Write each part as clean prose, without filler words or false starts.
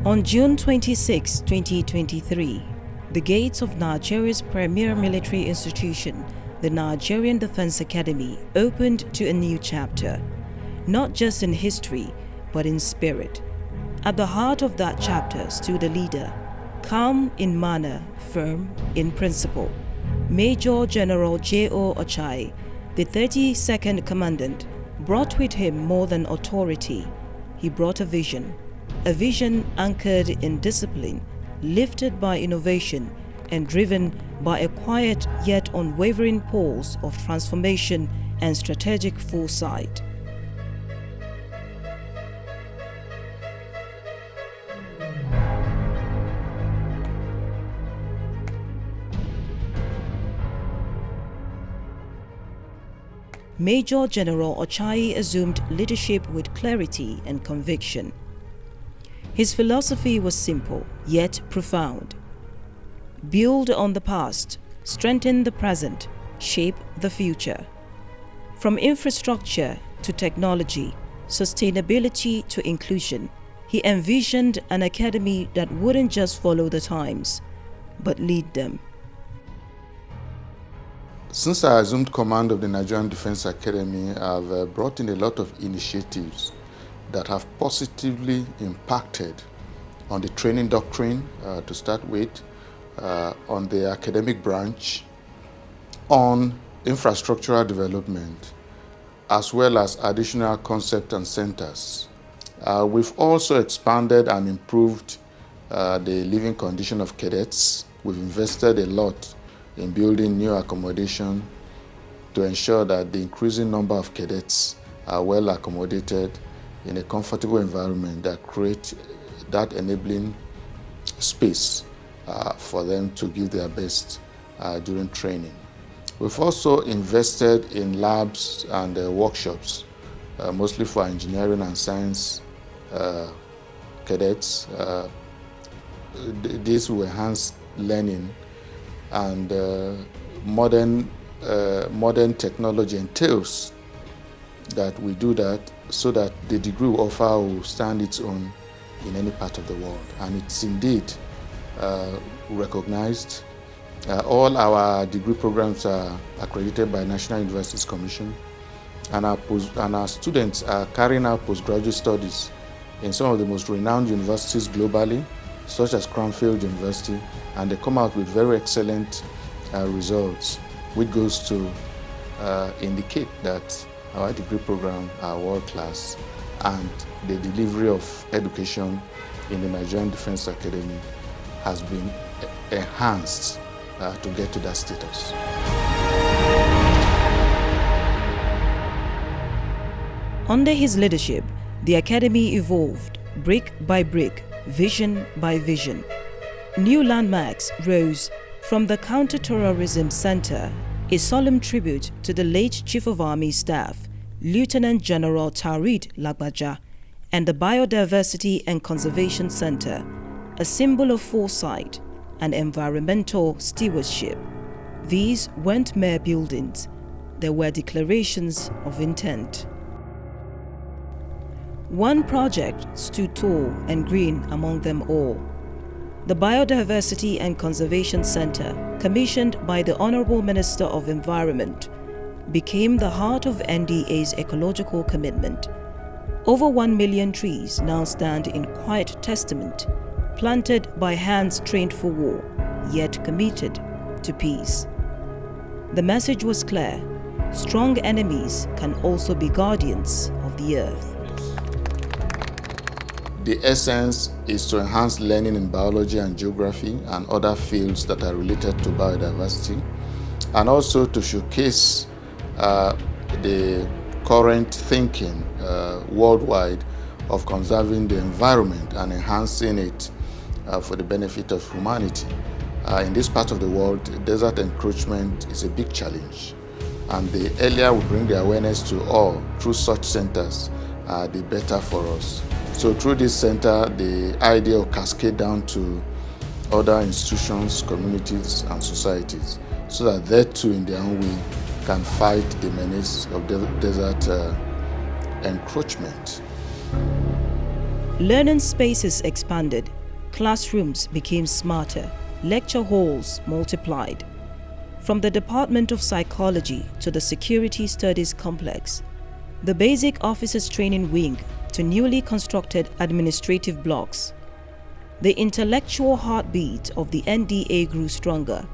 On June 26, 2023, the gates of Nigeria's premier military institution, the Nigerian Defence Academy, opened to a new chapter, not just in history, but in spirit. At the heart of that chapter stood a leader, calm in manner, firm in principle. Major General JO Ochai, the 32nd Commandant, brought with him more than authority. He brought a vision anchored in discipline, lifted by innovation, and driven by a quiet yet unwavering pulse of transformation and strategic foresight. Major General Ochai assumed leadership with clarity and conviction. His philosophy was simple, yet profound. Build on the past, strengthen the present, shape the future. From infrastructure to technology, sustainability to inclusion, he envisioned an academy that wouldn't just follow the times, but lead them. Since I assumed command of the Nigerian Defence Academy, I've brought in a lot of initiatives that have positively impacted on the training doctrine to start with, on the academic branch, on infrastructural development, as well as additional concept and centers. We've also expanded and improved the living condition of cadets. We've invested a lot in building new accommodation to ensure that the increasing number of cadets are well accommodated in a comfortable environment that creates that enabling space for them to give their best during training. We've also invested in labs and workshops, mostly for engineering and science cadets. This will enhance learning, and modern technology entails that we do that so that the degree we offer will stand its own in any part of the world. And it's indeed recognized. All our degree programs are accredited by National Universities Commission, and our students are carrying out postgraduate studies in some of the most renowned universities globally, such as Cranfield University, and they come out with very excellent results, which goes to indicate that our degree program are world-class, and the delivery of education in the Nigerian Defence Academy has been enhanced to get to that status. Under his leadership, the Academy evolved brick by brick, vision by vision. New landmarks rose from the Counter-Terrorism Center, a solemn tribute to the late Chief of Army Staff, Lieutenant General Tarid Lagbaja, and the Biodiversity and Conservation Center, a symbol of foresight and environmental stewardship. These weren't mere buildings, they were declarations of intent. One project stood tall and green among them all. The Biodiversity and Conservation Center, commissioned by the Honorable Minister of Environment, became the heart of NDA's ecological commitment. Over 1 million trees now stand in quiet testament, planted by hands trained for war, yet committed to peace. The message was clear: strong enemies can also be guardians of the earth. The essence is to enhance learning in biology and geography and other fields that are related to biodiversity, and also to showcase the current thinking worldwide of conserving the environment and enhancing it for the benefit of humanity. In this part of the world, desert encroachment is a big challenge, and the earlier we bring the awareness to all through such centers, the better for us. So through this center, the idea will cascade down to other institutions, communities, and societies, so that they too, in their own way, can fight the menace of desert encroachment. Learning spaces expanded, classrooms became smarter, lecture halls multiplied. From the Department of Psychology to the Security Studies Complex, the Basic Officers Training Wing to newly constructed administrative blocks, the intellectual heartbeat of the NDA grew stronger.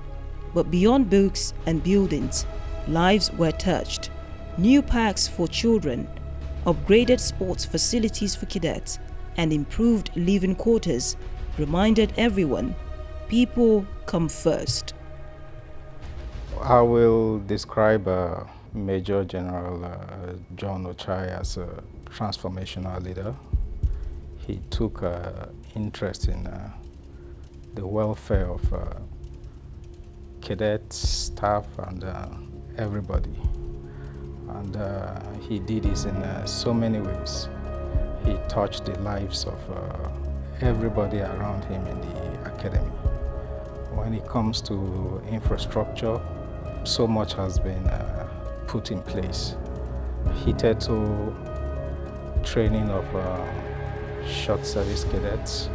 But beyond books and buildings, lives were touched. New parks for children, upgraded sports facilities for cadets, and improved living quarters reminded everyone, people come first. I will describe Major General John Ochai as a transformational leader. He took interest in the welfare of cadets, staff, and everybody. And he did this in so many ways. He touched the lives of everybody around him in the academy. When it comes to infrastructure, so much has been put in place. Hitherto, training of short service cadets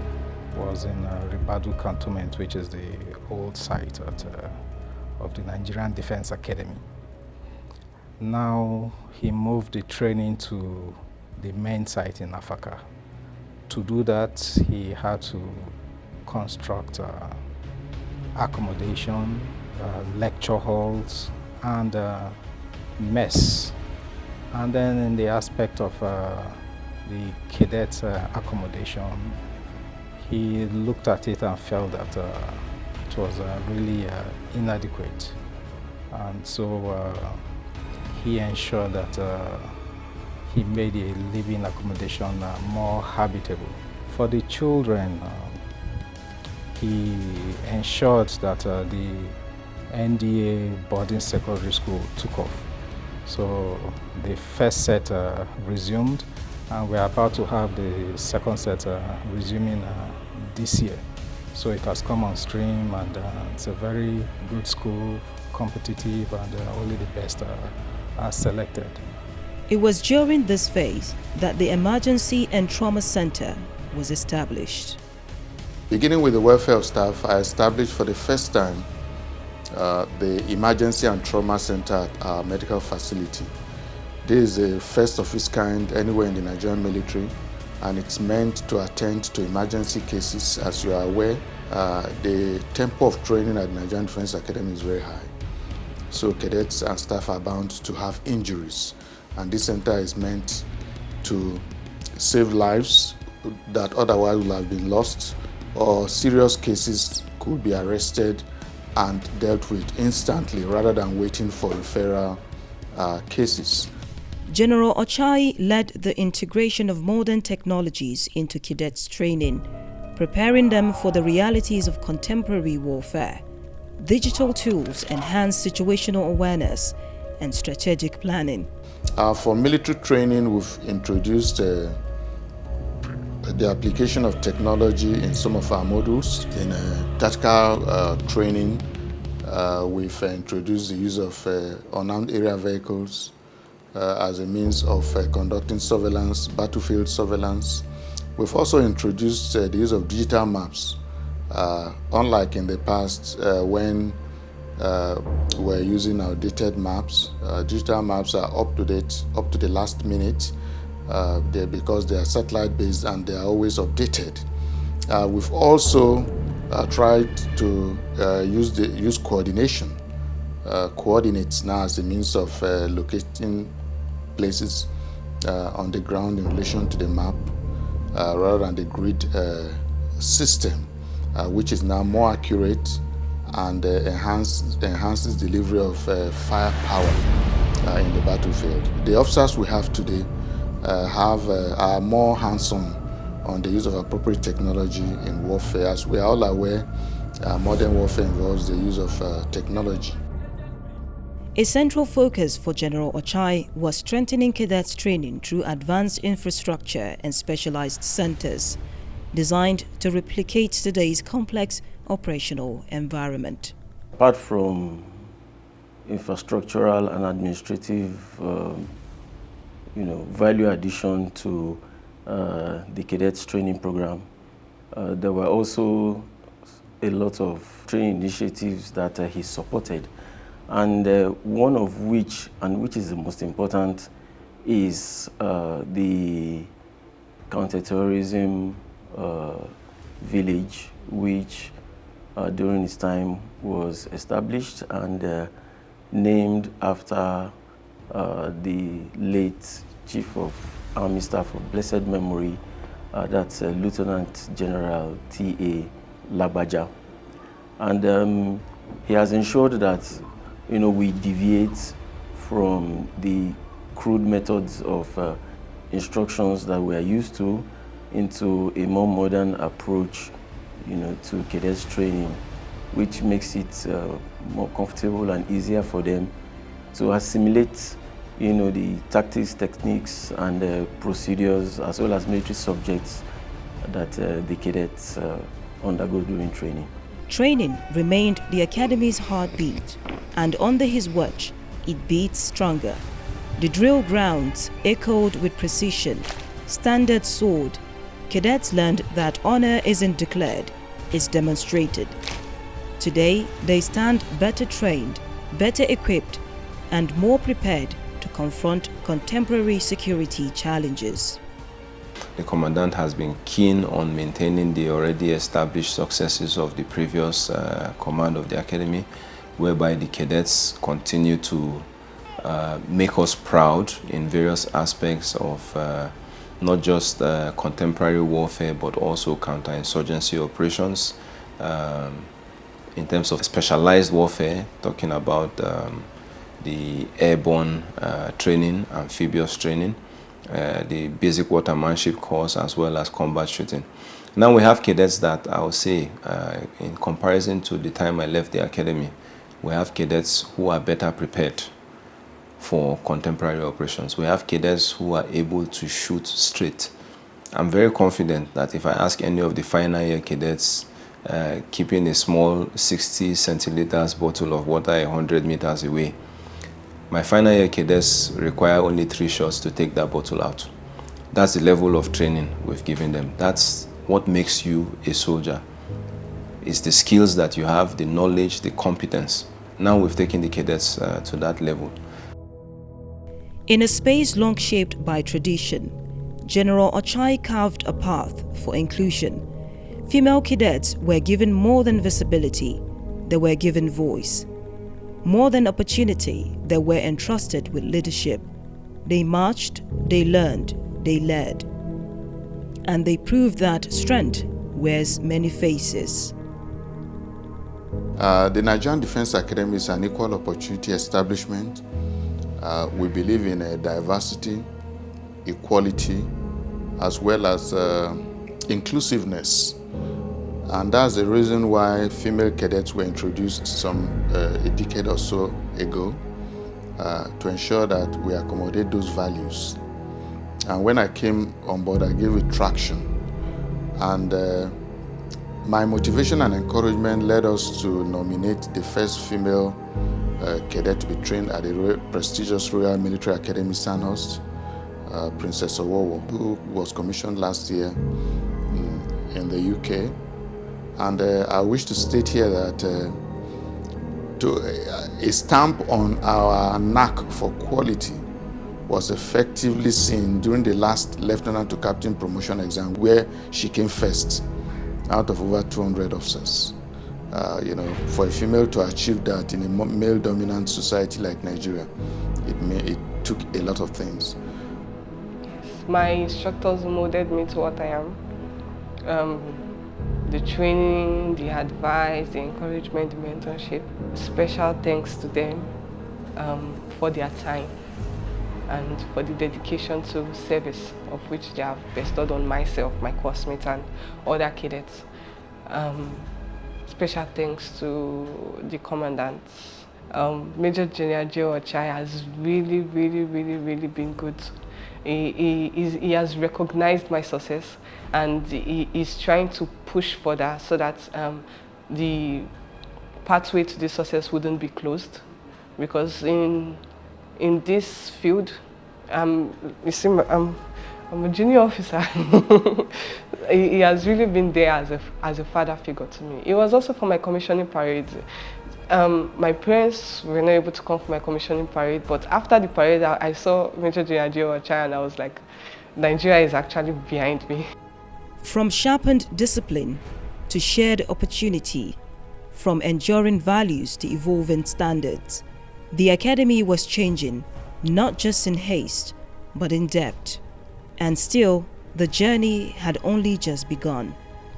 was in Ribadu Cantonment, which is the old site of the Nigerian Defence Academy. Now he moved the training to the main site in Afaka. To do that, he had to construct accommodation, lecture halls, and mess. And then in the aspect of the cadets' accommodation, he looked at it and felt that it was really inadequate. And so he ensured that he made a living accommodation more habitable. For the children, he ensured that the NDA boarding secondary school took off. So the first set resumed, and we're about to have the second set resuming this year. So it has come on stream, and it's a very good school, competitive, and only the best are selected. It was during this phase that the Emergency and Trauma Center was established. Beginning with the welfare of staff, I established for the first time the Emergency and Trauma Center at our medical facility. This is the first of its kind anywhere in the Nigerian military, and it's meant to attend to emergency cases. As you are aware, the tempo of training at the Nigerian Defence Academy is very high. So cadets and staff are bound to have injuries, and this center is meant to save lives that otherwise would have been lost, or serious cases could be arrested and dealt with instantly rather than waiting for referral cases. General Ochai led the integration of modern technologies into cadets' training, preparing them for the realities of contemporary warfare. Digital tools enhance situational awareness and strategic planning. For military training, we've introduced the application of technology in some of our modules. In tactical training, we've introduced the use of unarmed area vehicles as a means of conducting surveillance, battlefield surveillance. We've also introduced the use of digital maps. Unlike in the past when we're using outdated maps, digital maps are up to date, up to the last minute, because they are satellite based and they are always updated. We've also tried to use coordination, coordinates now as a means of locating places on the ground in relation to the map rather than the grid system, which is now more accurate and enhances delivery of firepower in the battlefield. The officers we have today are more hands-on on the use of appropriate technology in warfare. As we are all aware, modern warfare involves the use of technology. A central focus for General Ochai was strengthening cadets' training through advanced infrastructure and specialized centers designed to replicate today's complex operational environment. Apart from infrastructural and administrative value addition to the cadets training program. There were also a lot of training initiatives that he supported, and one of which, and which is the most important, is the counterterrorism village, which during his time was established and named after the late Chief of Army Staff of blessed memory, that's Lieutenant General T.A. Labaja. And he has ensured that, we deviate from the crude methods of instructions that we are used to into a more modern approach, to cadets training, which makes it more comfortable and easier for them to assimilate, the tactics, techniques, and procedures, as well as military subjects that the cadets undergo during training. Training remained the Academy's heartbeat, and under his watch, it beats stronger. The drill grounds echoed with precision. Standards soared. Cadets learned that honor isn't declared, it's demonstrated. Today, they stand better trained, better equipped, and more prepared to confront contemporary security challenges. The Commandant has been keen on maintaining the already established successes of the previous command of the Academy, whereby the cadets continue to make us proud in various aspects of not just contemporary warfare, but also counterinsurgency operations. In terms of specialized warfare, talking about the airborne training, amphibious training, the basic watermanship course, as well as combat shooting. Now we have cadets that, I would say, in comparison to the time I left the Academy, we have cadets who are better prepared for contemporary operations. We have cadets who are able to shoot straight. I'm very confident that if I ask any of the final year cadets, keeping a small 60 centiliters bottle of water 100 meters away, my final year cadets require only 3 shots to take that bottle out. That's the level of training we've given them. That's what makes you a soldier. It's the skills that you have, the knowledge, the competence. Now we've taken the cadets to that level. In a space long shaped by tradition, General Ochai carved a path for inclusion. Female cadets were given more than visibility, they were given voice. More than opportunity, they were entrusted with leadership. They marched, they learned, they led. And they proved that strength wears many faces. The Nigerian Defence Academy is an equal opportunity establishment. We believe in diversity, equality, as well as inclusiveness. And that's the reason why female cadets were introduced a decade or so ago to ensure that we accommodate those values. And when I came on board, I gave it traction. And my motivation and encouragement led us to nominate the first female cadet to be trained at the prestigious Royal Military Academy, Sandhurst, Princess Owowo, who was commissioned last year in the UK. And I wish to state here that a stamp on our knack for quality was effectively seen during the last lieutenant to captain promotion exam, where she came first out of over 200 officers. For a female to achieve that in a male-dominant society like Nigeria, it took a lot of things. My instructors molded me to what I am. The training, the advice, the encouragement, the mentorship. Special thanks to them for their time and for the dedication to service of which they have bestowed on myself, my classmates, and other cadets. Special thanks to the Commandant. Major General JO Ochai has really been good. He has recognized my success, and he is trying to push further so that the pathway to this success wouldn't be closed. Because in this field, you see, I'm a junior officer. He has really been there as a father figure to me. It was also for my commissioning parade. My parents were not able to come for my commissioning parade, but after the parade, I saw Major General JO Ochai and I was like, Nigeria is actually behind me. From sharpened discipline to shared opportunity, from enduring values to evolving standards, the Academy was changing, not just in haste, but in depth. And still, the journey had only just begun.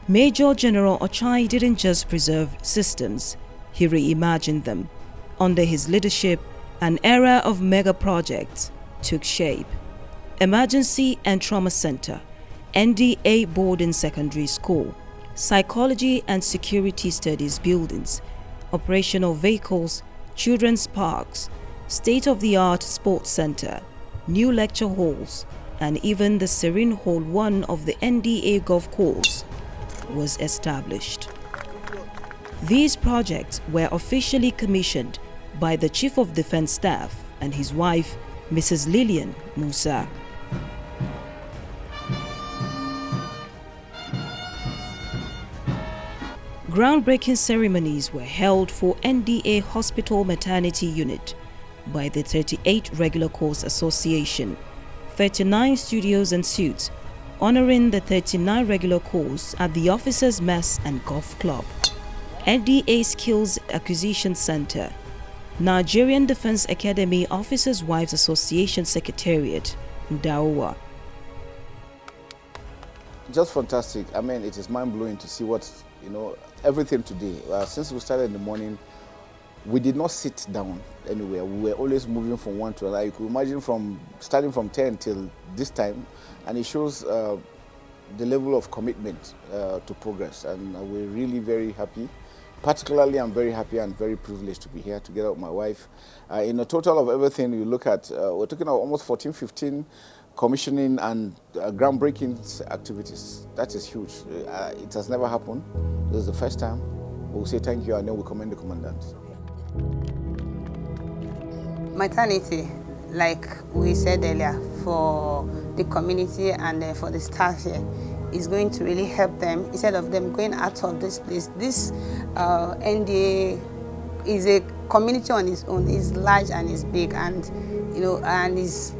Major General Ochai didn't just preserve systems, he reimagined them. Under his leadership, an era of mega projects took shape. Emergency and Trauma Center, NDA Boarding Secondary School, Psychology and Security Studies buildings, operational vehicles, children's parks, state-of-the-art sports center, new lecture halls, and even the Serene Hall 1 of the NDA golf course was established. These projects were officially commissioned by the Chief of Defense Staff and his wife, Mrs. Lillian Musa. Groundbreaking ceremonies were held for NDA Hospital Maternity Unit by the 38 Regular Course Association, 39 studios and suites, honoring the 39 regular course at the Officers' Mess and Golf Club, NDA Skills Acquisition Center, Nigerian Defence Academy Officers' Wives Association Secretariat, Daowa. Just fantastic. I mean, it is mind-blowing to see what, everything today. Since we started in the morning, we did not sit down anywhere. We were always moving from one to another. You could imagine starting from 10 till this time, and it shows the level of commitment to progress. And we're really very happy. Particularly, I'm very happy and very privileged to be here together with my wife. In a total of everything you look at, we're talking about almost 14, 15 commissioning and groundbreaking activities. That is huge. It has never happened. This is the first time. We'll say thank you and then we'll commend the commandant. Maternity, like we said earlier, for the community and for the staff here, is going to really help them instead of them going out of this place. This NDA is a community on its own. It's large and it's big, and and is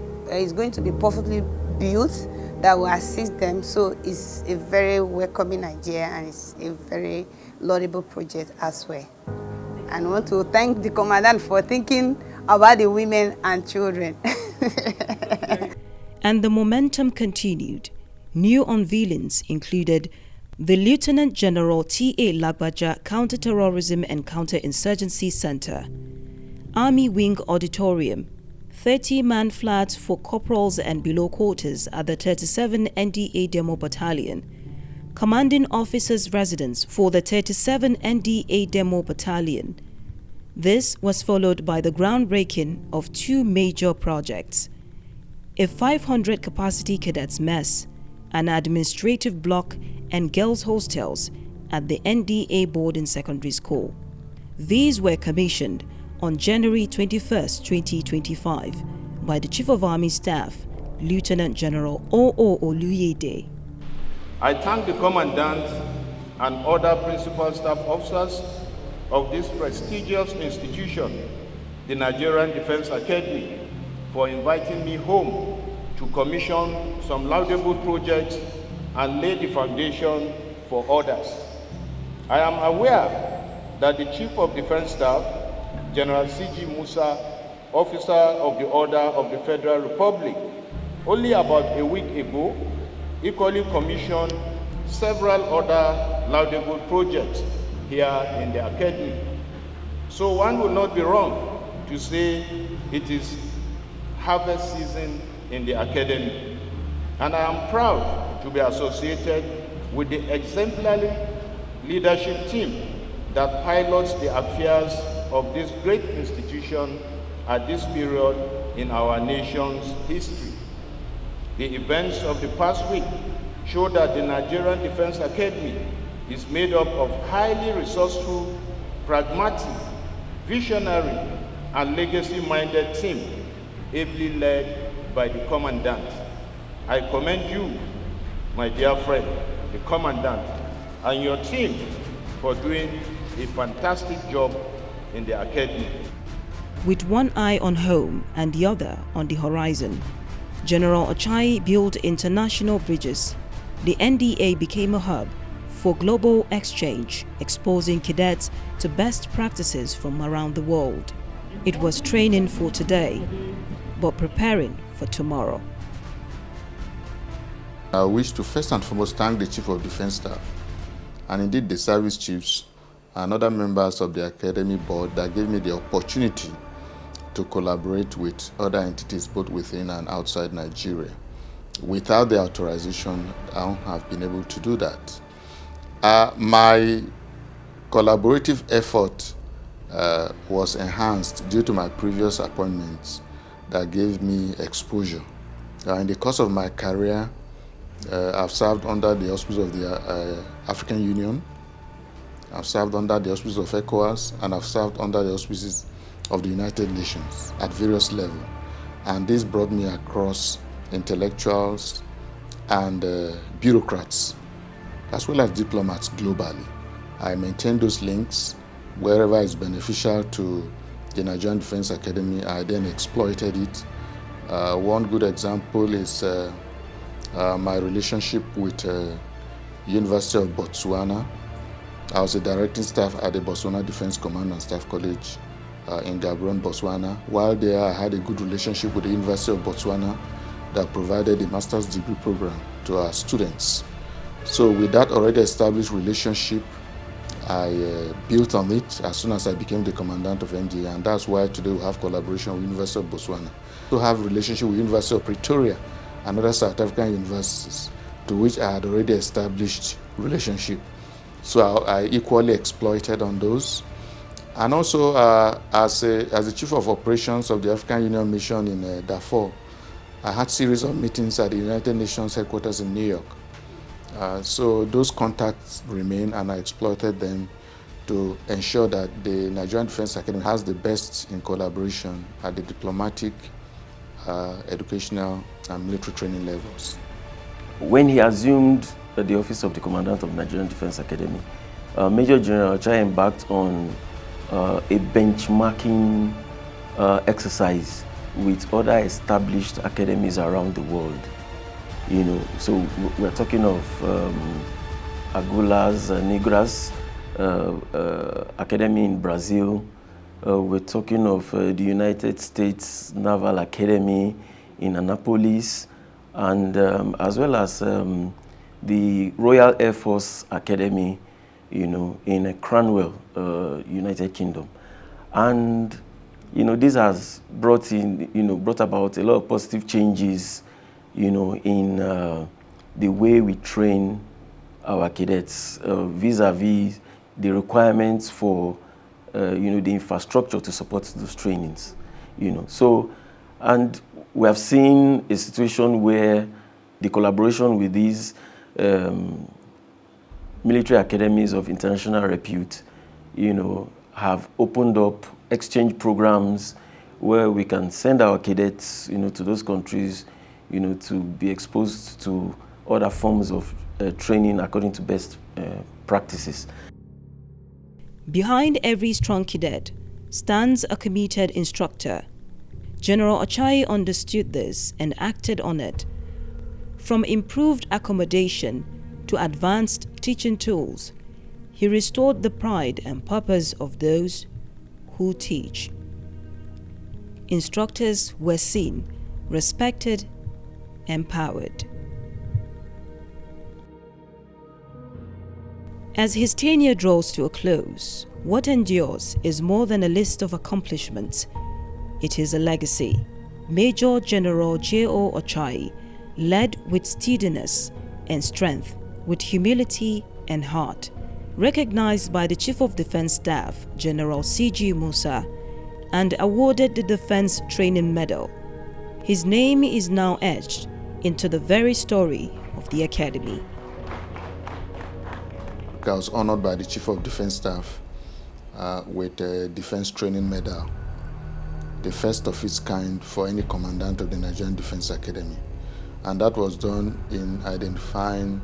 going to be perfectly built that will assist them. So it's a very welcoming idea and it's a very laudable project as well. And I want to thank the commandant for thinking about the women and children. And the momentum continued. New unveilings included the Lieutenant General T.A. Lagbaja Counter-Terrorism and Counter-Insurgency Center, Army Wing Auditorium, 30-man flats for corporals and below quarters at the 37 NDA Demo Battalion, commanding officers' residence for the 37 NDA Demo Battalion. This was followed by the groundbreaking of two major projects: a 500-capacity cadets mess, an administrative block, and girls' hostels at the NDA Boarding Secondary School. These were commissioned on January 21, 2025 by the Chief of Army Staff, Lieutenant General O.O. Oluyede. I thank the Commandant and other principal staff officers of this prestigious institution, the Nigerian Defence Academy, for inviting me home to commission some laudable projects and lay the foundation for others. I am aware that the Chief of Defence Staff, General C.G. Musa, Officer of the Order of the Federal Republic, only about a week ago, equally commissioned several other laudable projects here in the Academy. So one would not be wrong to say it is harvest season in the Academy. And I am proud to be associated with the exemplary leadership team that pilots the affairs of this great institution at this period in our nation's history. The events of the past week show that the Nigerian Defence Academy is made up of highly resourceful, pragmatic, visionary, and legacy-minded team, ably led by the Commandant. I commend you, my dear friend, the Commandant, and your team for doing a fantastic job in the Academy. With one eye on home and the other on the horizon, General Ochai built international bridges. The NDA became a hub for global exchange, exposing cadets to best practices from around the world. It was training for today, but preparing for tomorrow. I wish to first and foremost thank the Chief of Defence Staff, and indeed the service chiefs and other members of the Academy Board that gave me the opportunity to collaborate with other entities both within and outside Nigeria. Without the authorization, I won't have been able to do that. My collaborative effort was enhanced due to my previous appointments that gave me exposure. In the course of my career, I've served under the auspices of the African Union, I've served under the auspices of ECOWAS, and I've served under the auspices of the United Nations at various levels. And this brought me across intellectuals and bureaucrats, as well as diplomats globally. I maintain those links wherever it's beneficial to the Nigerian Defence Academy. I then exploited it. One good example is my relationship with University of Botswana. I was a directing staff at the Botswana Defence Commandant Staff College in Gaborone, Botswana. While there, I had a good relationship with the University of Botswana that provided a master's degree program to our students. So with that already established relationship, I built on it as soon as I became the Commandant of NDA, and that's why today we have collaboration with University of Botswana. We have a relationship with University of Pretoria and other South African universities to which I had already established relationship. So I equally exploited on those. And also as the Chief of Operations of the African Union Mission in Darfur, I had a series of meetings at the United Nations headquarters in New York. So those contacts remain, and I exploited them to ensure that the Nigerian Defence Academy has the best in collaboration at the diplomatic, educational, and military training levels. When he assumed the office of the Commandant of Nigerian Defence Academy, Major General Ochai embarked on a benchmarking exercise with other established academies around the world. So we're talking of Agulhas Negras Academy in Brazil. We're talking of the United States Naval Academy in Annapolis, and as well as the Royal Air Force Academy, in Cranwell, United Kingdom. And this has brought about a lot of positive changes, in the way we train our cadets vis-a-vis the requirements for, the infrastructure to support those trainings, So, and we have seen a situation where the collaboration with these military academies of international repute, have opened up exchange programs where we can send our cadets, to those countries, to be exposed to other forms of training according to best practices. Behind every strong cadet stands a committed instructor. General Ochai understood this and acted on it. From improved accommodation to advanced teaching tools, he restored the pride and purpose of those who teach. Instructors were seen, respected, empowered. As his tenure draws to a close, what endures is more than a list of accomplishments. It is a legacy. Major General JO Ochai led with steadiness and strength, with humility and heart, recognized by the Chief of Defence Staff, General C.G. Musa, and awarded the Defence Training Medal. His name is now etched into the very story of the Academy. I was honored by the Chief of Defence Staff with a Defence Training Medal, the first of its kind for any commandant of the Nigerian Defence Academy. and that was done in identifying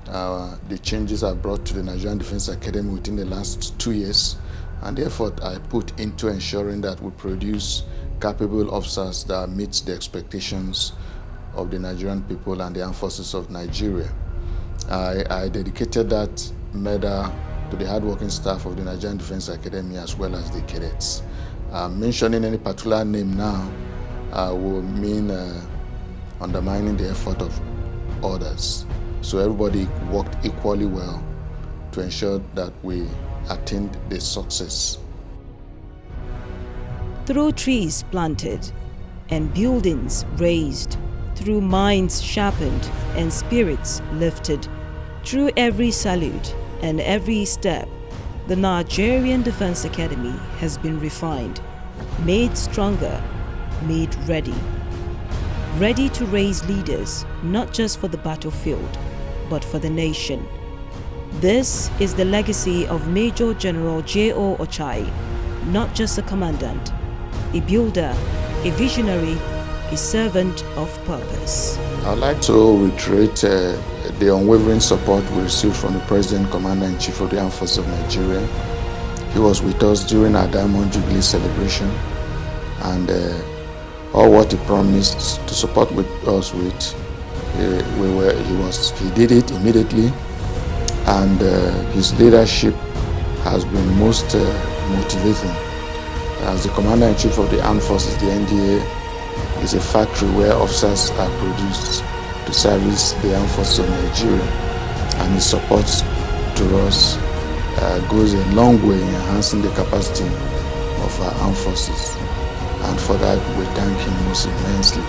the changes I brought to the Nigerian Defence Academy within the last 2 years, and the effort I put into ensuring that we produce capable officers that meet the expectations of the Nigerian people and the armed forces of Nigeria. I dedicated that medal to the hardworking staff of the Nigerian Defence Academy as well as the cadets. Mentioning any particular name now will mean undermining the effort of others. So everybody worked equally well to ensure that we attained this success. Through trees planted and buildings raised, through minds sharpened and spirits lifted, through every salute and every step, the Nigerian Defence Academy has been refined, made stronger, made ready. Ready to raise leaders, not just for the battlefield, but for the nation. This is the legacy of Major General JO Ochai, not just a commandant, a builder, a visionary, a servant of purpose. I'd like to reiterate the unwavering support we received from the 32nd Commandant in Chief of the Armed Forces of Nigeria. He was with us during our Diamond Jubilee celebration, and all what he promised to support us with, he did it immediately, and his leadership has been most motivating. As the Commander-in-Chief of the Armed Forces, the NDA is a factory where officers are produced to service the armed forces of Nigeria, and his support to us goes a long way in enhancing the capacity of our armed forces, and for that we thank him most immensely.